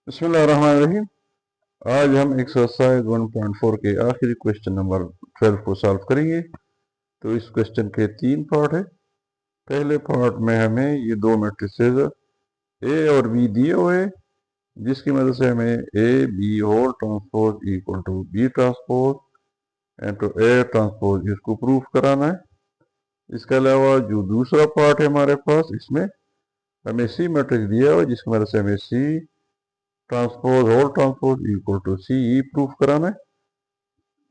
बिस्मिल्लाहिर्रहमानिर्रहीम। आज हम एक्सरसाइज 1.4 के आखिरी क्वेश्चन नंबर 12 को सॉल्व करेंगे। तो इस क्वेश्चन के 3 पार्ट है। पहले पार्ट में हमें ये दो मैट्रिसेस ए और बी दिए हुए हैं, जिसकी मदद से हमें A B whole transpose equal to B transpose and to A transpose इसको प्रूफ कराना है। इसके अलावा जो दूसरा पार्ट है हमारे पास, इसमें हमें सी मैट्रिक्स दिया हुआ है, जिसकी मदद से हमें C transpose whole transpose equal to C E proof कराना है।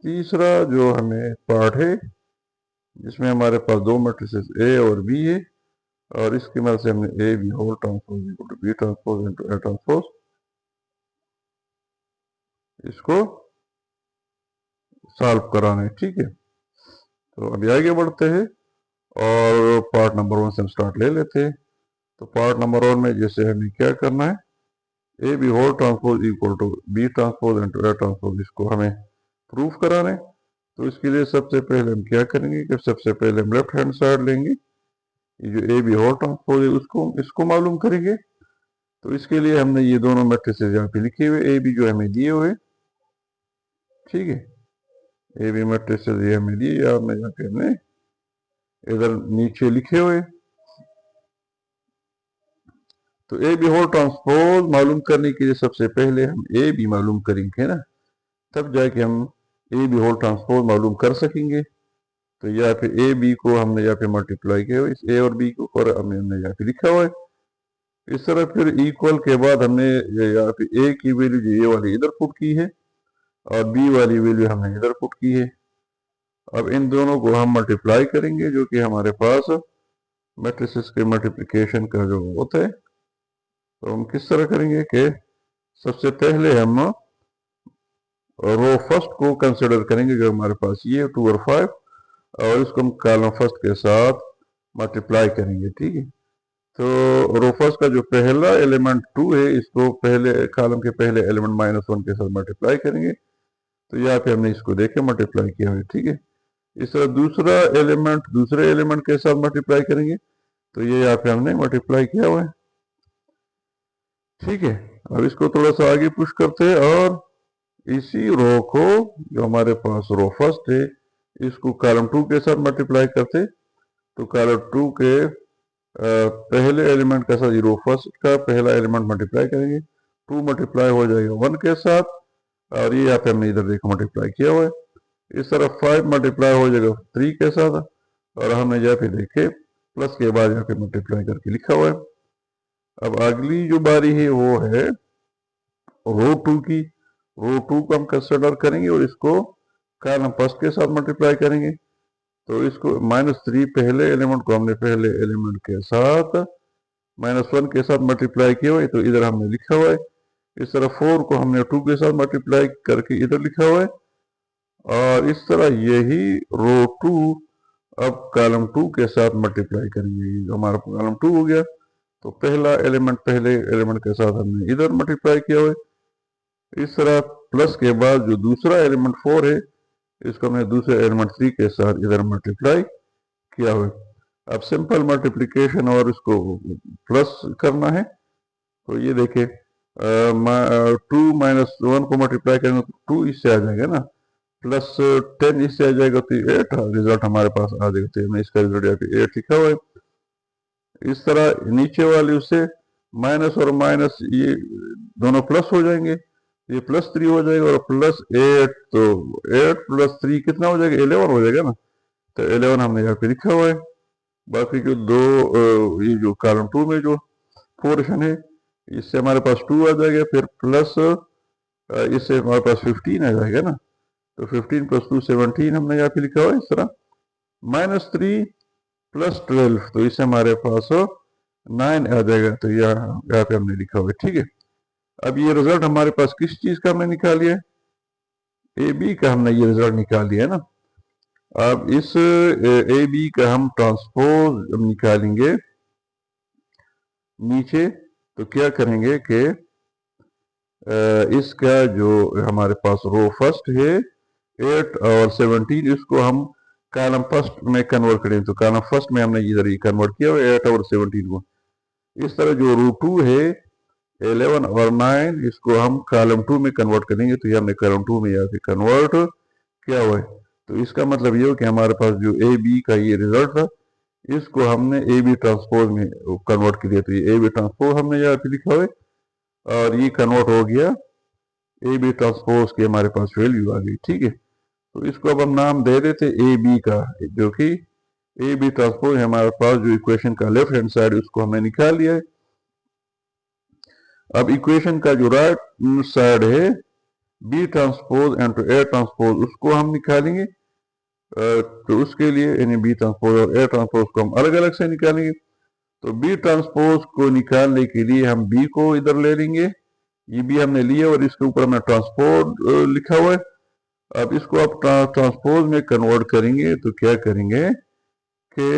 तीसरा जो हमें पार्ट है, जिसमें हमारे पास दो मैट्रिसेस ए और बी है, और इसकी मदद से हमने A B whole transpose equal to B transpose into A transpose इसको सॉल्व कराना है। ठीक है, तो अभी आगे बढ़ते हैं और पार्ट नंबर 1 से हम स्टार्ट ले लेते हैं। तो पार्ट नंबर 1 में जैसे हमें क्या करना है, A B whole transpose equal to B transpose into A transpose इसको हमें प्रूफ कराना है। तो इसके लिए सबसे पहले हम क्या करेंगे कि सबसे पहले हम लेफ्ट हैंड साइड लेंगे, ये जो ए बी होल ट्रांसपोज है इसको मालूम करेंगे। तो इसके लिए हमने ये दोनों मैट्रिसेस यहाँ पे लिखे हुए, ए बी जो हमें दिए हुए, ठीक है, ए बी मैट्रिसेस ये हमें दिए, या हमने यहाँ पे हमने इधर नीचे लिखे हुए। तो ए बी होल ट्रांसपोज मालूम करने के लिए सबसे पहले हम ए बी मालूम करेंगे ना, तब जाके हम ए बी होल ट्रांसपोज मालूम कर सकेंगे। तो यहाँ पे ए बी को हमने यहाँ पे मल्टीप्लाई किया हुआ, इस ए और बी को, और हमने यहाँ पे लिखा हुआ है। इस तरह फिर इक्वल के बाद हमने यहाँ पे ए की वैल्यू जो ये वाली इधर पुट की है, और बी वाली वैल्यू हमने इधर पुट की है। अब इन दोनों को हम मल्टीप्लाई करेंगे, जो कि हमारे पास मैट्रिसेस के मल्टीप्लिकेशन का जो होता है। तो हम किस तरह करेंगे कि सबसे पहले हम रो फर्स्ट को कंसिडर करेंगे, जो हमारे पास ये 2 और 5, और इसको हम कॉलम फर्स्ट के साथ मल्टीप्लाई करेंगे। ठीक है, तो रो फर्स्ट का जो पहला एलिमेंट 2 है, इसको पहले कॉलम के पहले एलिमेंट -1 के साथ मल्टीप्लाई करेंगे। तो यहाँ पे हमने इसको देखे मल्टीप्लाई किया है। ठीक है, इस तरह दूसरा एलिमेंट दूसरे एलिमेंट के साथ मल्टीप्लाई करेंगे, तो ये यहाँ पे हमने मल्टीप्लाई किया हुआ है। ठीक है, अब इसको थोड़ा सा आगे पुश करते हैं, और इसी रो को, जो हमारे पास रो फर्स्ट है, इसको कॉलम 2 के साथ मल्टीप्लाई करते। तो कॉलम 2 के पहले एलिमेंट के साथ रो फर्स्ट का पहला एलिमेंट मल्टीप्लाई करेंगे, 2 मल्टीप्लाई हो जाएगा 1 के साथ, और ये यहाँ पे हमने इधर देखो मल्टीप्लाई किया हुआ है। इस तरह 5 मल्टीप्लाई हो जाएगा 3 के साथ, और हमने यहाँ पे देखे प्लस के बाद यहाँ पे मल्टीप्लाई करके लिखा हुआ है। अब अगली जो बारी है वो है रो 2 की। रो 2 को हम कंसिडर करेंगे, और इसको कॉलम फर्स्ट के साथ मल्टीप्लाई करेंगे। तो इसको -3 पहले एलिमेंट को हमने पहले एलिमेंट के साथ -1 के साथ मल्टीप्लाई किया हुआ है, तो इधर हमने लिखा हुआ है। इस तरह 4 को हमने 2 के साथ मल्टीप्लाई करके इधर लिखा हुआ है, और इस तरह यही रो 2 अब कॉलम 2 के साथ मल्टीप्लाई करेंगे। हमारा कॉलम 2 हो गया, तो पहला एलिमेंट पहले एलिमेंट के साथ हमने इधर मल्टीप्लाई किया हुआ है। इस तरह प्लस के बाद जो दूसरा एलिमेंट 4 है, इसको हमने दूसरे एलिमेंट 3 के साथ इधर मल्टीप्लाई किया हुआ है। अब सिंपल मल्टीप्लिकेशन और इसको प्लस करना है। तो ये देखिए 2 -1 को मल्टीप्लाई करेंगे तो 2 इससे आ जाएगा ना, प्लस 10 इससे आ जाएगा, तो 8 रिजल्ट हमारे पास आ जाएगा। तो मैं इसका रिजल्ट यहाँ पे 8 लिखा हुआ है। इस तरह नीचे वाले उससे माइनस और माइनस ये दोनों प्लस हो जाएंगे, ये +3 हो जाएगा, और +8, तो 8 + 3 कितना हो जाएगा, 11 हो जाएगा ना। तो 11 हमने यहाँ पे लिखा हुआ है। बाकी जो दो ये जो कॉलम 2 में जो पोर्शन है, इससे हमारे पास 2 आ जाएगा, फिर प्लस इससे हमारे पास 15 आ जाएगा ना। तो 15 + 2 17 हमने यहाँ पे लिखा हुआ है। इस तरह -3 + 12, तो इससे हमारे पास 9 आ जाएगा। तो यहाँ पे हमने लिखा हुआ है। ठीक है, अब ये रिजल्ट हमारे पास किस चीज का हमने निकाल लिया है, ए बी का हमने ये रिजल्ट निकाल लिया है ना। अब इस ए बी का हम ट्रांसपोज निकालेंगे नीचे। तो क्या करेंगे कि इसका जो हमारे पास रो फर्स्ट है 8 और 17, इसको हम कॉलम फर्स्ट में कन्वर्ट करें। तो कॉलम फर्स्ट में हमने इधर ही कन्वर्ट किया 8 और 17 को। इस तरह जो रो 2 है, 11 और 9 इसको हम कॉलम 2 में कन्वर्ट करेंगे, तो ये हमने कॉलम 2 में यहाँ पे कन्वर्ट किया हुआ है। तो इसका मतलब ये हो कि हमारे पास जो ए बी का ये रिजल्ट था, इसको हमने ए बी ट्रांसपोज में कन्वर्ट कर दिया। तो ये ए बी ट्रांसपोज हमने यहाँ पे लिखा हुआ है और ये कन्वर्ट हो गया ए बी ट्रांसपोज की हमारे पास वैल्यू आ गई। ठीक है, तो इसको अब हम नाम दे देते ए बी का, जो कि ए बी ट्रांसपोज है हमारे पास। जो इक्वेशन का लेफ्ट हैंड साइड उसको हमने निकाल लिया है। अब इक्वेशन का जो राइट साइड है B transpose and A transpose उसको हम निकालेंगे। तो उसके लिए यानी बी ट्रांसपोज और ए ट्रांसपोज को हम अलग अलग से निकालेंगे। तो बी ट्रांसपोज को निकालने के लिए हम बी को इधर ले लेंगे, ये बी हमने लिया और इसके ऊपर हमने ट्रांसपोज लिखा हुआ है। अब इसको आप ट्रांसपोज में कन्वर्ट करेंगे तो क्या करेंगे कि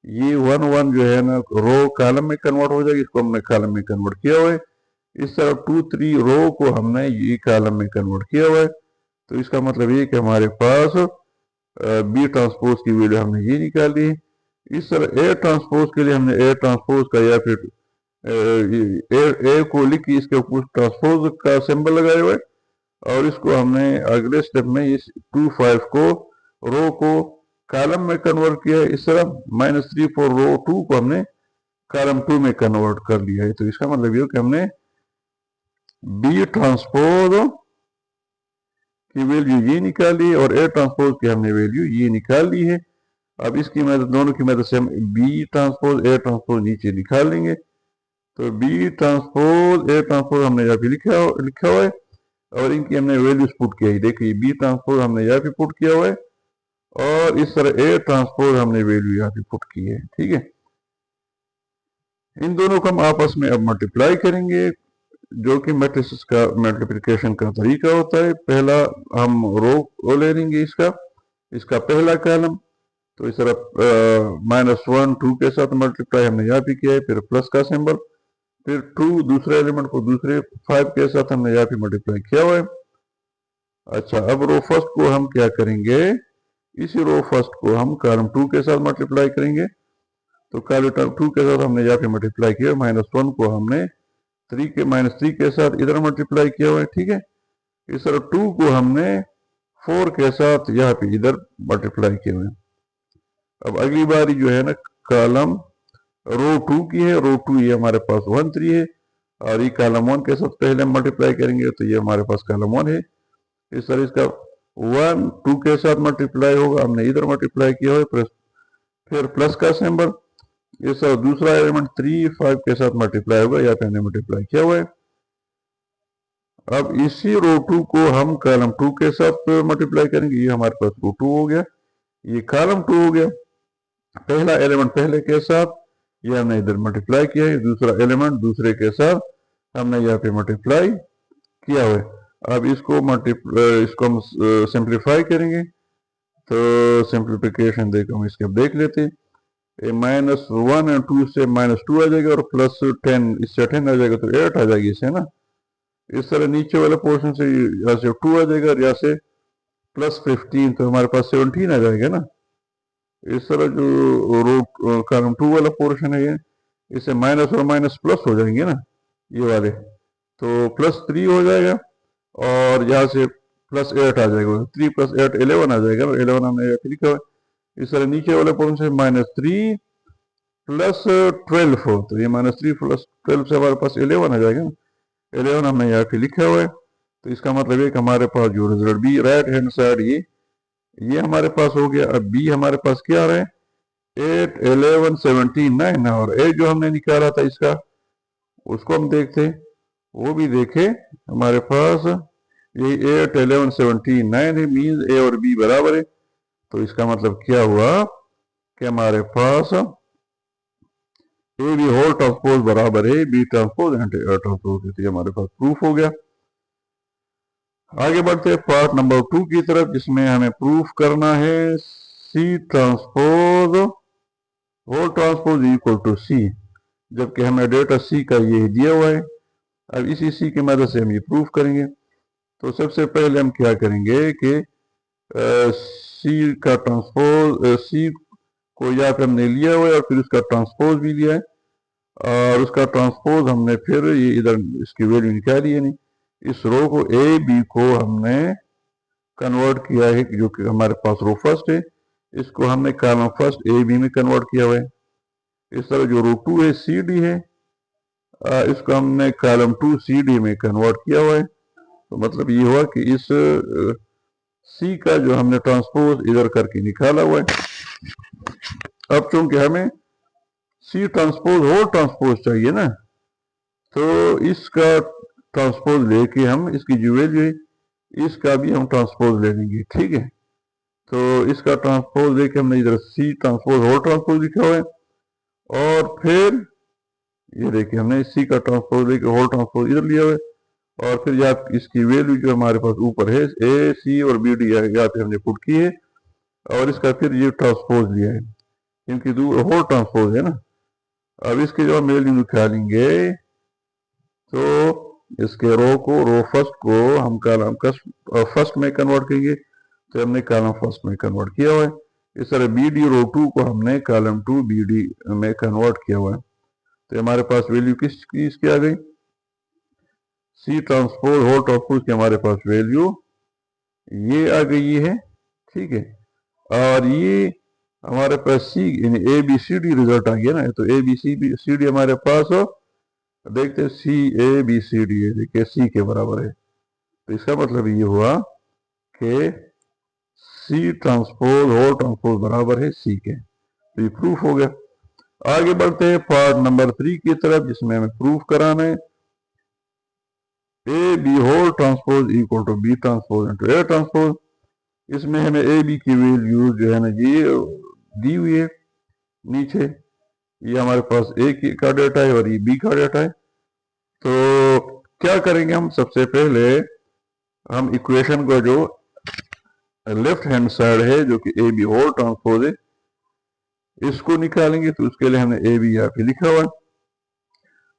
ये 1 1 जो है ना रो कॉलम में कन्वर्ट हो जाएगी, इसको हमने कॉलम में कन्वर्ट किया हुआ है। इस तरह 2 3 रो को हमने ये कॉलम में कन्वर्ट किया हुआ है। तो इसका मतलब ये कि हमारे पास बी ट्रांसपोज की वैल्यू हमने ये निकाली है। इस तरह ए ट्रांसपोज के लिए हमने ए ट्रांसपोज का या फिर ए को लिख के इसके ऊपर ट्रांसपोज का सिंबल लगाया हुआ है और इसको हमने अगले स्टेप में इस 2 5 को रो को कॉलम में कन्वर्ट किया है। इस तरह -3 4 रो 2 को हमने कॉलम 2 में कन्वर्ट कर लिया है। तो इसका मतलब ये कि हमने बी ट्रांसपोज की वैल्यू ये निकाली और ए ट्रांसपोज की हमने वैल्यू ये निकाल ली है। अब इसकी मदद दोनों की मदद से हम बी ट्रांसपोज ए ट्रांसपोज नीचे निकाल लेंगे। तो बी ट्रांसपोज ए ट्रांसपोज हमने यहाँ पे लिखा हुआ है और इनकी हमने वैल्यूज पुट किया है। देखिए बी ट्रांसपोज हमने यहाँ पे पुट किया हुआ है और इस तरह ए ट्रांसपोज हमने वैल्यू यहाँ पे पुट की है। ठीक है, इन दोनों को हम आपस में अब मल्टीप्लाई करेंगे, जो कि मैट्रिक्स का मल्टीप्लिकेशन का तरीका होता है। पहला हम रो ले लेंगे इसका पहला कॉलम, तो इस तरह -1 2 के साथ मल्टीप्लाई हमने यहाँ पे किया है, फिर प्लस का सिंबल, फिर 2 दूसरे एलिमेंट को दूसरे 5 के साथ हमने यहाँ पे मल्टीप्लाई किया हुआ है। अच्छा, अब रो फर्स्ट को हम क्या करेंगे, इसी रो फर्स्ट को हम कॉलम 2 के साथ मल्टीप्लाई करेंगे। तो कॉलम 2 के साथ हमने यहाँ पे मल्टीप्लाई किया, -1 को हमने -3 के साथ इधर मल्टीप्लाई किया हुआ है। ठीक है, इस तरह 2 को हमने 4 के साथ यहाँ पे इधर मल्टीप्लाई किए हुए हैं। अब अगली बारी जो है ना कॉलम रो 2 की है, रो 2 ये हमारे पास 1 3 है और ये कॉलम 1 के साथ पहले हम मल्टीप्लाई करेंगे, तो ये हमारे पास कॉलम 1 है। इस तरह इसका 1 2 के साथ मल्टीप्लाई होगा, हमने इधर मल्टीप्लाई किया हुआ है, फिर प्लस का सिंबल। इस तरह दूसरा एलिमेंट 3 5 के साथ मल्टीप्लाई होगा, यहाँ पे हमने मल्टीप्लाई किया हुआ है। अब इसी रो 2 को हम कॉलम 2 के साथ मल्टीप्लाई करेंगे, ये हमारे पास रो 2 हो गया, ये कॉलम 2 हो गया। पहला एलिमेंट पहले के साथ ये हमने इधर मल्टीप्लाई किया है, दूसरा एलिमेंट दूसरे के साथ हमने यहाँ पे मल्टीप्लाई किया हुआ है। अब इसको हम सिंप्लीफाई करेंगे, तो सिंप्लीफिकेशन देखो हम इसके अब देख लेते हैं। -1 और 2 से -2 आ जाएगा और +10 इससे 10 आ जाएगा, तो 8 आ जाएगी इससे ना। इस तरह नीचे वाले पोर्शन से यहाँ से 2 आ जाएगा और यहाँ से +15, तो हमारे पास 17 आ जाएगा ना। इस तरह जो रो कॉलम 2 वाला पोर्शन है ये, इससे माइनस और माइनस प्लस हो जाएंगे ना ये वाले, तो +3 हो जाएगा और यहाँ से +8 आ जाएगा, 3 + 8 11 आ जाएगा, 11 हमने यहाँ पे लिखा हुआ है। इस तरह नीचे वाले पोर्शन से -3 + 12 हो, तो ये -3 + 12 से हमारे पास 11 आ जाएगा ना, 11 हमने यहाँ पे लिखा हुआ है। तो इसका मतलब है कि हमारे पास जो result B right hand side ये हमारे पास हो गया। अब बी हमारे पास क्या आ रहा है, 8 11 17 9, और ए जो हमने निकाला था इसका उसको हम देखते, वो भी देखे हमारे पास यही 8 11 17 9 है, मीन्स ए और बी बराबर है। तो इसका मतलब क्या हुआ कि हमारे पास ए बी होल ट्रांसपोज बराबर है B transpose and A transpose, तो हमारे पास प्रूफ हो गया। आगे बढ़ते हैं पार्ट नंबर 2 की तरफ, जिसमें हमें प्रूफ करना है C transpose whole transpose equal to C, जबकि हमें डेटा सी का ये दिया हुआ है। अब इसी सी की मदद से हम ये प्रूफ करेंगे। तो सबसे पहले हम क्या करेंगे कि सी का ट्रांसपोज, सी को यहाँ पे हमने लिया हुआ है और फिर उसका ट्रांसपोज भी लिया है, और उसका ट्रांसपोज हमने फिर ये इधर इसकी वैल्यू निकाली, यानी इस रो को ए बी को हमने कन्वर्ट किया है, जो कि हमारे पास रो फर्स्ट है, इसको हमने कॉलम फर्स्ट ए बी में कन्वर्ट किया हुआ है। इस तरह जो रो टू है सी डी है, इसको हमने कॉलम टू सी डी में कन्वर्ट किया हुआ है। तो मतलब ये हुआ कि इस सी का जो हमने ट्रांसपोज इधर करके निकाला हुआ है। अब चूंकि हमें सी ट्रांसपोज और ट्रांसपोज चाहिए ना, तो इसका ट्रांसपोज लेके हम इसकी जो वैल्यू है इसका भी हम ट्रांसपोज ले लेंगे, ठीक है। तो इसका ट्रांसपोज लेके हमने इधर सी ट्रांसपोज और ट्रांसपोज लिखा हुआ है, और फिर ये देखिए हमने सी का ट्रांसपोज लेके होल ट्रांसपोज इधर लिया हुआ है, और फिर यहाँ इसकी वैल्यू जो हमारे पास ऊपर है ए सी और बी डी यहाँ पे हमने पुट की है, और इसका फिर ये ट्रांसपोज लिया है क्योंकि होल ट्रांसपोज है ना। अब इसके जो हम वैल्यू निकालेंगे तो इसके रो फर्स्ट को हम कॉलम फर्स्ट में कन्वर्ट करेंगे, तो हमने कॉलम फर्स्ट में कन्वर्ट किया हुआ है। इस तरह बी डी रो टू को हमने कॉलम टू बी डी में कन्वर्ट किया हुआ है। तो हमारे पास वैल्यू किसकी इसकी आ गई, सी ट्रांसपोज होल ट्रांसपोज की हमारे पास वैल्यू ये आ गई है, ठीक है। और ये हमारे पास सी यानी A B C D result आ गया ना, तो ए बी सी डी हमारे पास देखते हैं सी ए बी सी डी है, देखिए सी के बराबर है। तो इसका मतलब ये हुआ कि सी ट्रांसपोज होल ट्रांसपोज बराबर है सी के, तो ये प्रूफ हो गया। आगे बढ़ते हैं पार्ट नंबर 3 की तरफ, जिसमें हमें प्रूफ कराना है A B whole transpose equal to B transpose into A transpose. इसमें हमें ए बी की वैल्यू जो है ना ये दी हुई है नीचे, ये हमारे पास ए का डेटा है और ये बी का डेटा है। तो क्या करेंगे हम, सबसे पहले हम इक्वेशन को जो लेफ्ट हैंड साइड है जो कि ए बी होल ट्रांसपोज है इसको निकालेंगे। तो उसके लिए हमने ए बी यहाँ पे लिखा हुआ है।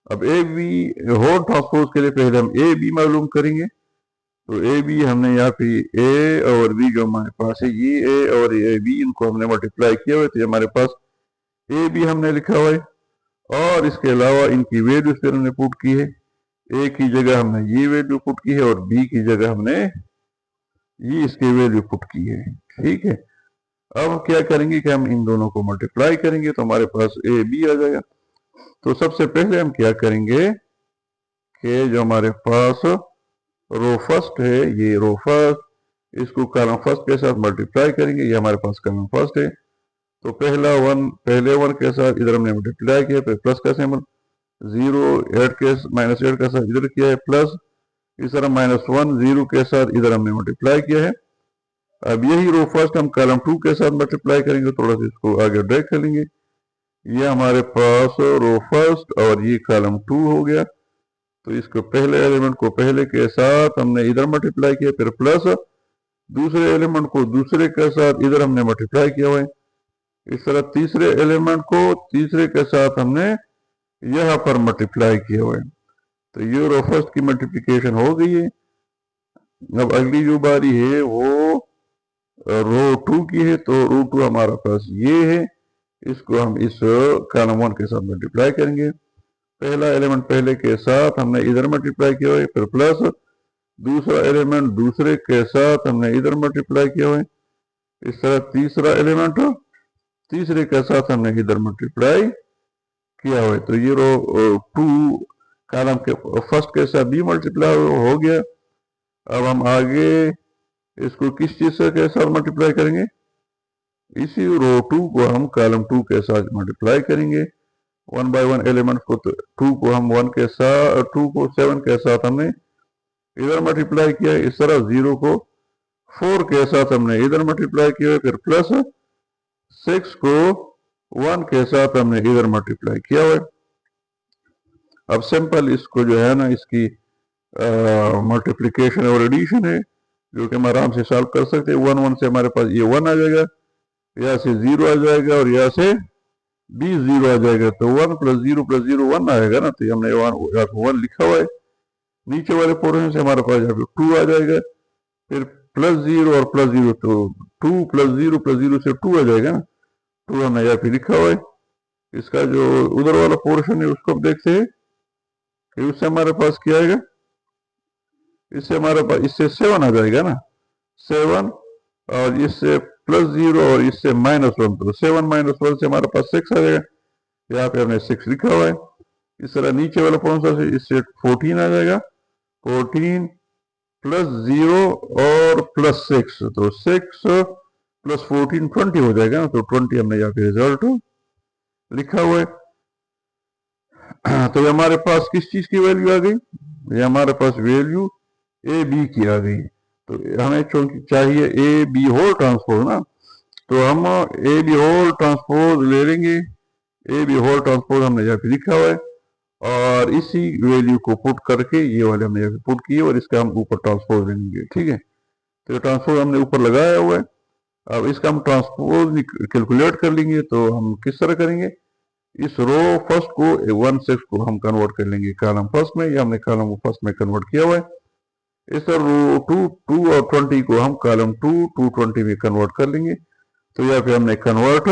अब ए बी होल ट्रांसपोज के लिए पहले हम ए बी मालूम करेंगे। तो ए बी हमने यहाँ पे ए और बी जो हमारे पास है, ये ए और ये बी इनको हमने मल्टीप्लाई किया हुआ है, तो हमारे पास ए बी हमने लिखा हुआ है। और इसके अलावा इनकी वैल्यू फिर हमने पुट की है, ए की जगह हमने ये वैल्यू पुट की है और बी की जगह हमने ये इसकी वैल्यू पुट की है, ठीक है। अब क्या करेंगे कि हम इन दोनों को मल्टीप्लाई करेंगे तो हमारे पास ए बी आ जाएगा। तो सबसे पहले हम क्या करेंगे कि जो हमारे पास रो फर्स्ट है, ये रो फर्स्ट, इसको कॉलम फर्स्ट के साथ मल्टीप्लाई करेंगे, ये हमारे पास कॉलम फर्स्ट है। तो पहले वन के साथ इधर हमने मल्टीप्लाई किया, फिर प्लस का सिंबल, 0 माइनस 8 के साथ इधर किया है प्लस, इस तरह -1 0 के साथ इधर हमने मल्टीप्लाई किया है। अब यही रो फर्स्ट हम कॉलम 2 के साथ मल्टीप्लाई करेंगे, थोड़ा सा इसको आगे ड्रैग कर लेंगे, ये हमारे पास रो फर्स्ट और ये कॉलम 2 हो गया। तो इसको पहले एलिमेंट को पहले के साथ हमने इधर मल्टीप्लाई किया, फिर प्लस दूसरे एलिमेंट को दूसरे के साथ इधर हमने मल्टीप्लाई किया हुआ है। इस तरह तीसरे एलिमेंट को तीसरे के साथ हमने यहाँ पर मल्टीप्लाई किया हुआ है। तो ये रो फर्स्ट की मल्टीप्लिकेशन हो गई है। अब अगली जो बारी है वो रो 2 की है, तो रो 2 हमारा पास ये है, इसको हम इस कॉलम 1 के साथ मल्टीप्लाई करेंगे। पहला एलिमेंट पहले के साथ हमने इधर मल्टीप्लाई किया हुआ है, फिर प्लस दूसरा एलिमेंट दूसरे के साथ हमने इधर मल्टीप्लाई किया हुआ है। इस तरह तीसरा एलिमेंट तीसरे के साथ हमने इधर मल्टीप्लाई किया हुआ है। तो ये रो 2 कॉलम के फर्स्ट के साथ भी मल्टीप्लाई हो गया। अब हम आगे इसको किस चीज के साथ मल्टीप्लाई करेंगे, इसी रो 2 को हम कॉलम 2 के साथ मल्टीप्लाई करेंगे। 1 बाय 1 एलिमेंट को 2 को हम 1 के साथ 2 को 7 के साथ हमने इधर मल्टीप्लाई किया है। इस तरह 0 को 4 के साथ हमने इधर मल्टीप्लाई किया है, फिर प्लस 6 को 1 के साथ हमने इधर मल्टीप्लाई किया हुआ है। अब सिंपल इसको जो है ना इसकी मल्टीप्लिकेशन और एडिशन है जो कि हम आराम से सॉल्व कर सकते हैं। 1 1 से हमारे पास ये 1 आ जाएगा, यहाँ से 0 आ जाएगा और यहाँ से भी 0 आ जाएगा। तो 1 + 0 + 0 1 आएगा ना, तो हमने 1 लिखा हुआ है। नीचे वाले पोर्शन से हमारे पास यहाँ पे 2 आ जाएगा, फिर +0 और +0, तो 2 + 0 + 0 से 2 आ जाएगा ना, 2 हमने यहाँ पे लिखा हुआ है। इसका जो उधर वाला पोर्शन है उसको हम देखते हैं कि उससे हमारे पास क्या आएगा। इससे हमारे पास इससे 7 आ जाएगा ना, 7, और इससे +0 और इससे -1, तो 7 - 1 से हमारे पास 6 आ जाएगा। यहाँ पे हमने 6 लिखा हुआ है। इस तरह नीचे वाला कौन सा है, इससे 14 आ जाएगा, 14 +0 और +6, तो 6 + 14 20 हो जाएगा ना, तो 20 हमने यहाँ पे रिजल्ट लिखा हुआ है। तो ये हमारे पास किस चीज की वैल्यू आ गई, ये हमारे पास वैल्यू ए बी की आ गई। तो हमें चूंकि चाहिए ए बी होल ट्रांसपोज ना, तो हम ए बी होल ट्रांसपोज ले लेंगे। ए बी होल ट्रांसपोज हमने यहाँ पे लिखा हुआ है, और इसी वैल्यू को पुट करके ये वाले हमने यहाँ पे पुट किए, और इसका हम ऊपर ट्रांसपोज लेंगे। ठीक है, तो ये ट्रांसपोज हमने ऊपर लगाया हुआ है। अब इसका हम ट्रांसपोज कैलकुलेट कर लेंगे, तो हम किस तरह करेंगे, इस रो फर्स्ट को 1/6 को हम कन्वर्ट कर लेंगे कॉलम फर्स्ट में, या हमने कॉलम फर्स्ट में कन्वर्ट किया हुआ है। इस तरह रो 2 और 20 को हम कॉलम 2 20 में कन्वर्ट कर लेंगे। तो यहाँ पे हमने कन्वर्ट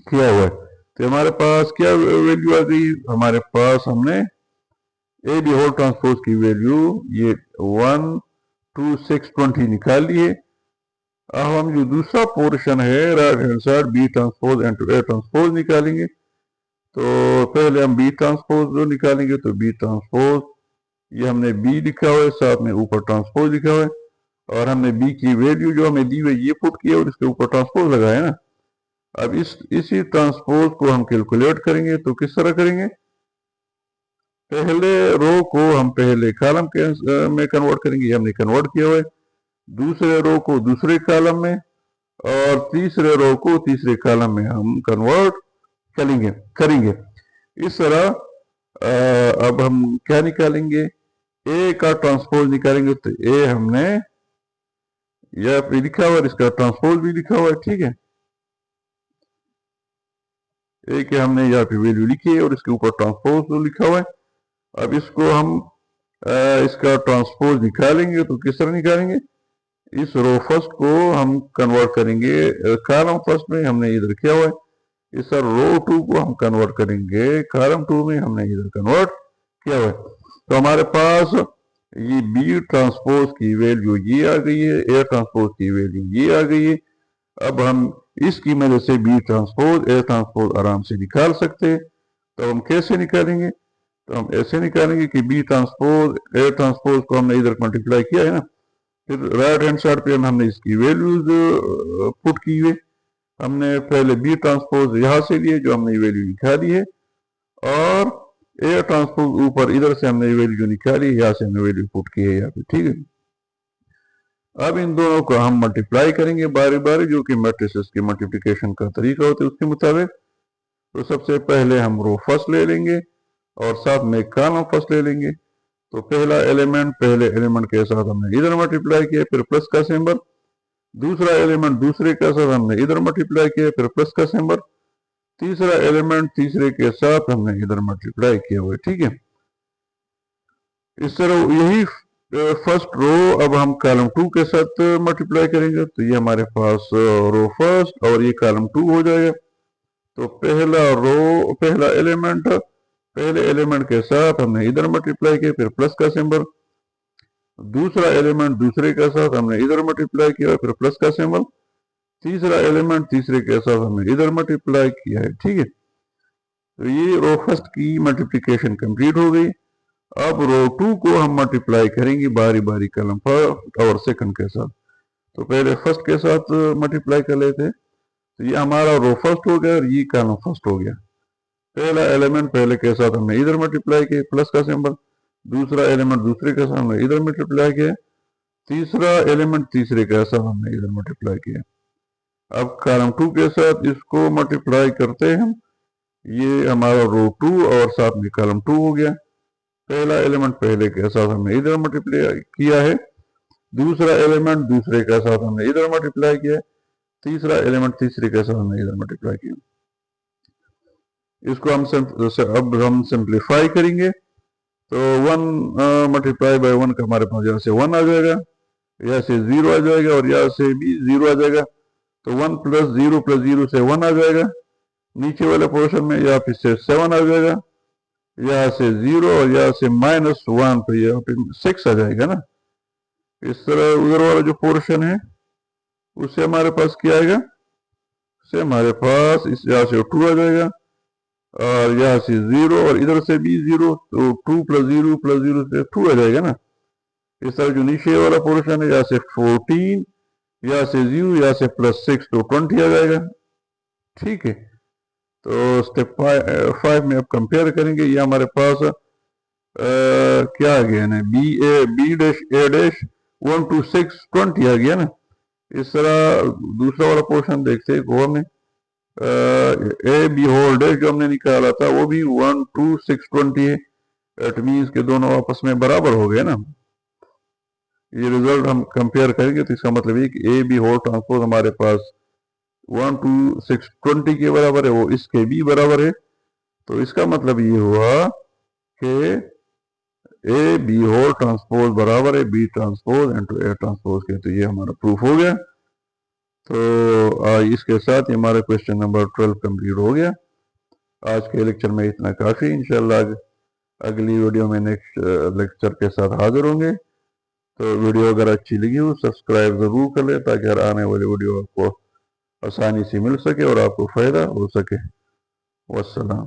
किया हुआ है, तो हमारे पास क्या वैल्यू आ गई, हमारे पास हमने ए बी होल ट्रांसपोज की वैल्यू ये 1 2 6 20 निकाल लिए। अब हम जो दूसरा पोर्शन है right hand side B transpose and A transpose निकालेंगे। तो पहले हम बी ट्रांसपोज जो निकालेंगे, तो बी ट्रांसपोज ये हमने बी लिखा हुआ है, साथ में ऊपर ट्रांसपोज लिखा हुआ है, और हमने बी की वैल्यू जो हमें दी हुई ये पुट किया और इसके ऊपर ट्रांसपोज लगाया ना। अब इसी ट्रांसपोज को हम कैलकुलेट करेंगे, तो किस तरह करेंगे, पहले रो को हम पहले कॉलम में कन्वर्ट करेंगे, ये हमने कन्वर्ट किया हुआ है। दूसरे रो को दूसरे कॉलम में, और तीसरे रो को तीसरे कॉलम में हम कन्वर्ट करेंगे। इस तरह अब हम क्या निकालेंगे, ए का ट्रांसपोज निकालेंगे। तो ए हमने यह पे लिखा हुआ है, इसका ट्रांसपोज भी लिखा हुआ है। ठीक है, ए के हमने यहाँ पे वैल्यू लिखी है और इसके ऊपर ट्रांसपोज लिखा हुआ है। अब इसको हम इसका ट्रांसपोज निकालेंगे, तो किस तरह निकालेंगे, इस रो फर्स्ट को हम कन्वर्ट करेंगे कॉलम फर्स्ट में, हमने इधर किया हुआ है। इस रो 2 को हम कन्वर्ट करेंगे कॉलम 2 में, हमने इधर कन्वर्ट किया हुआ है। तो हमारे पास ये बी ट्रांसपोज की वैल्यू ये आ गई है, ए ट्रांसपोज की वैल्यू ये आ गई है। अब हम इसकी मदद से बी ट्रांसपोज ए ट्रांसपोज आराम से निकाल सकते हैं। तो हम कैसे निकालेंगे, तो हम ऐसे निकालेंगे कि बी ट्रांसपोज ए ट्रांसपोज को हमने इधर मल्टीप्लाई किया है ना, फिर राइट हैंड साइड पे हमने इसकी वैल्यूज पुट की हुई। हमने पहले बी ट्रांसपोज यहाँ से लिए जो हमने वैल्यू निकाली है, और ए ट्रांसपोज ऊपर इधर से हमने वैल्यू निकाली, यहाँ से हमने वैल्यू पुट की है यहाँ पे। ठीक है, अब इन दोनों को हम मल्टीप्लाई करेंगे बारी बारी, जो कि मैट्रिसेस के मल्टीप्लिकेशन का तरीका होता है उसके मुताबिक। तो सबसे पहले हम रो फर्स्ट ले लेंगे और साथ में कॉलम फर्स्ट ले लेंगे। तो पहले एलिमेंट के साथ हमने इधर मल्टीप्लाई किया, फिर प्लस का सिंबल। दूसरा एलिमेंट दूसरे के साथ हमने इधर मल्टीप्लाई किया, फिर प्लस का सिंबल। तीसरा एलिमेंट तीसरे के साथ हमने इधर मल्टीप्लाई किया हुआ है। ठीक है, इस तरह यही फर्स्ट रो अब हम कॉलम 2 के साथ मल्टीप्लाई करेंगे, तो ये हमारे पास रो फर्स्ट और ये कॉलम 2 हो जाएगा। तो पहला एलिमेंट पहले एलिमेंट के साथ हमने इधर मल्टीप्लाई किया, फिर प्लस का सिंबल। दूसरा एलिमेंट दूसरे के साथ हमने इधर मल्टीप्लाई किया, फिर प्लस का सिंबल। तीसरा एलिमेंट तीसरे के साथ हमने इधर मल्टीप्लाई किया है। ठीक है, तो ये रो फर्स्ट की मल्टीप्लिकेशन कंप्लीट हो गई। अब रो 2 को हम मल्टीप्लाई करेंगे बारी बारी कॉलम फर्स्ट और सेकंड के साथ। तो पहले फर्स्ट के साथ मल्टीप्लाई कर लेते, तो ये हमारा रो फर्स्ट हो गया और ये कॉलम फर्स्ट हो गया। पहला एलिमेंट पहले के साथ हमने इधर मल्टीप्लाई किया, प्लस का सिंबल। दूसरा एलिमेंट दूसरे के साथ हमने इधर मल्टीप्लाई किया। तीसरा एलिमेंट तीसरे के साथ हमने इधर मल्टीप्लाई किया। अब कॉलम 2 के साथ इसको मल्टीप्लाई करते हैं हम, ये हमारा रो 2 और साथ में कॉलम 2 हो गया। पहला एलिमेंट पहले के साथ हमने इधर मल्टीप्लाई किया है, दूसरा एलिमेंट दूसरे के साथ हमने इधर मल्टीप्लाई किया है, तीसरा एलिमेंट तीसरे के साथ हमने इधर मल्टीप्लाई किया। इसको अब हम सिंप्लीफाई करेंगे, तो 1 मल्टीप्लाई बाय 1 का हमारे पास यहाँ से 1 आ जाएगा, यहाँ से 0 आ जाएगा और यहाँ से भी 0 आ जाएगा। तो 1 + 0 + 0 से 1 आ जाएगा। नीचे वाले पोर्शन में यहाँ पे से 7 आ जाएगा, यहाँ से 0 और यहाँ से -1, तो यहाँ पे 6 आ जाएगा ना। इस तरह उधर वाला जो पोर्शन है उससे हमारे पास क्या आएगा, से हमारे पास इस यहाँ से 2 आ जाएगा और यहाँ से 0 और इधर से भी 0, तो 2 + 0 + 0 से 2 आ जाएगा ना। इस तरह जो नीचे वाला पोर्शन है यहाँ से 14, यहाँ से 0, यहाँ से +6, तो 20 आ जाएगा। ठीक है, तो स्टेप 5 में अब कंपेयर करेंगे। ये हमारे पास क्या आ गया ना, B' 1 to 6 20 आ गया ना। इस तरह दूसरा वाला पोर्शन देखते हैं गौर में, AB होल डैश जो हमने निकाला था वो भी 1 to 6 20 है। इट मीन्स के दोनों आपस में बराबर हो गए ना। ये रिजल्ट हम कंपेयर करेंगे तो इसका मतलब ये कि AB होल ट्रांसपोज हमारे पास 1 to 6 20 के बराबर है, वो इसके भी बराबर है। तो इसका मतलब ये हुआ कि AB होल ट्रांसपोज बराबर है B transpose into A transpose के। तो ये हमारा प्रूफ हो गया। तो इसके साथ ही हमारा क्वेश्चन नंबर 12 कंप्लीट हो गया। आज के लेक्चर में इतना काफ़ी। इंशाल्लाह अगली वीडियो में नेक्स्ट लेक्चर के साथ हाजिर होंगे। तो वीडियो अगर अच्छी लगी हो सब्सक्राइब ज़रूर कर ले ताकि हर आने वाली वीडियो आपको आसानी से मिल सके और आपको फ़ायदा हो सके। वस्सलाम।